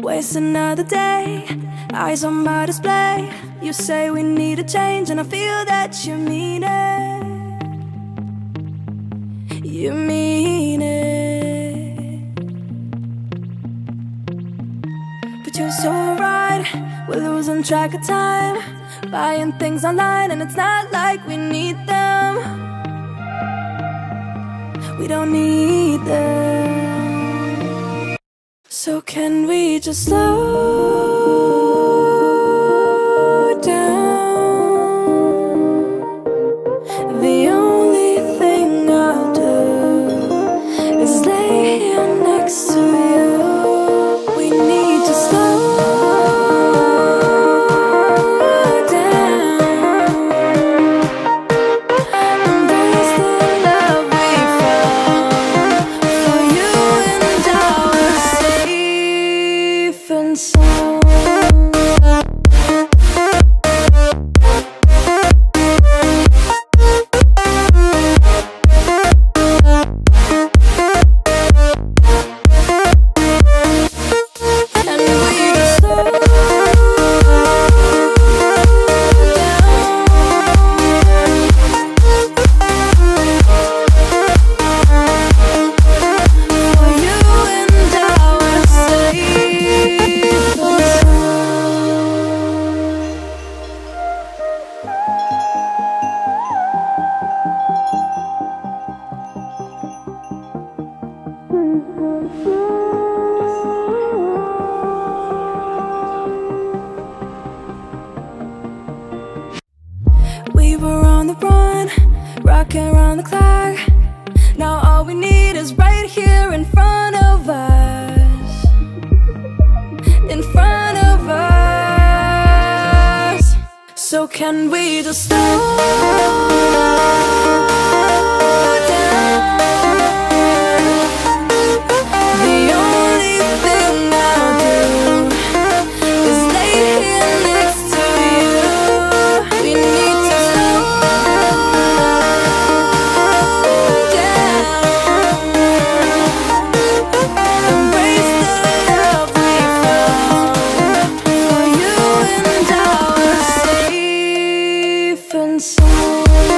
Waste another day, eyes on my display. You say we need a change, and I feel that you mean it. You mean it. But you're so right, we're losing track of time, buying things online, and it's not like we need them. We don't need them. So can we just slow down? The only thing I'll do is lay here next to you. We need to slow down. Embrace the love we found. For you and I were safe and sound. We were on the run, rocking around the clock. Now all we need is right here in front of us. In front of us. So can we just slow down? The only thing I'll do is lay here next to you. We need to slow down. Embrace the love we found. For you and I were safe and sound.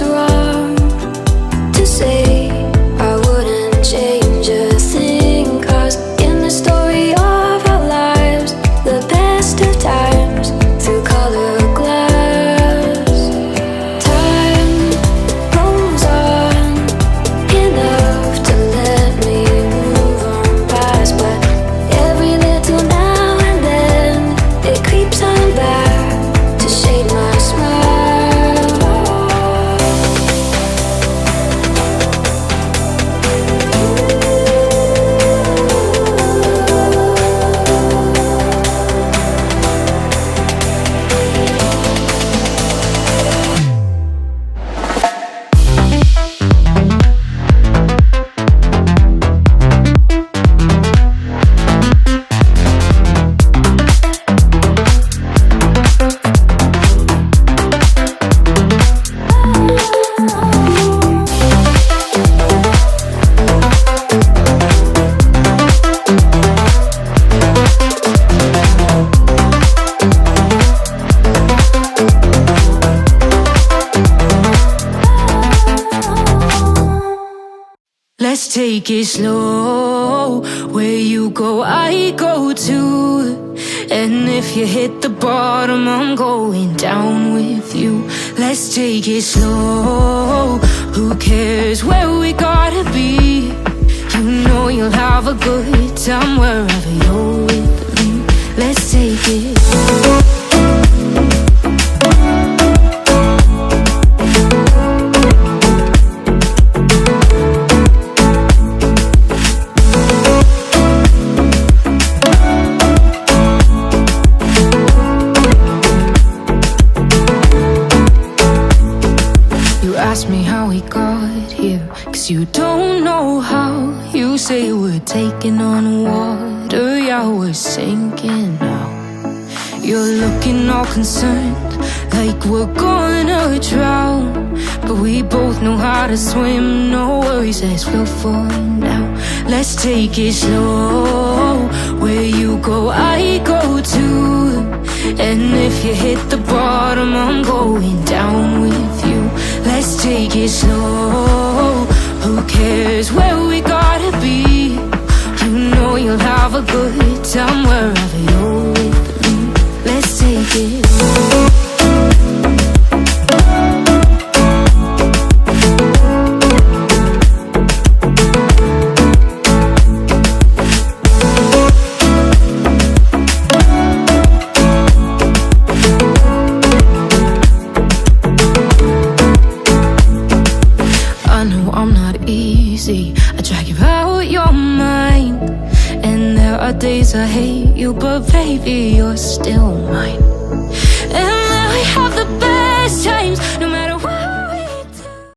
was wrong to say I wouldn't change a thing, 'cause in the story of our lives, the best of times through color glass, time rolls on enough to let me move on past. But every little now and then it creeps on back to shade my smile. Let's take it slow. Where you go, I go too. And if you hit the bottom, I'm going down with you. Let's take it slow. Who cares where we gotta be? You know you'll have a good time wherever you're with me. Let's take it. Ask me how we got here, 'cause you don't know how. You say we're taking on water, yeah, we're sinking now. You're looking all concerned, like we're gonna drown. But we both know how to swim, no worries as we'll find out. Let's take it slow. Where you go, I go too. And if you hit the bottom, I'm going down with you. Let's take it slow. Who cares where we gotta be? You know you'll have a good time wherever you're with me. Let's take it. I drag you out your mind, and there are days I hate you, but baby, you're still mine.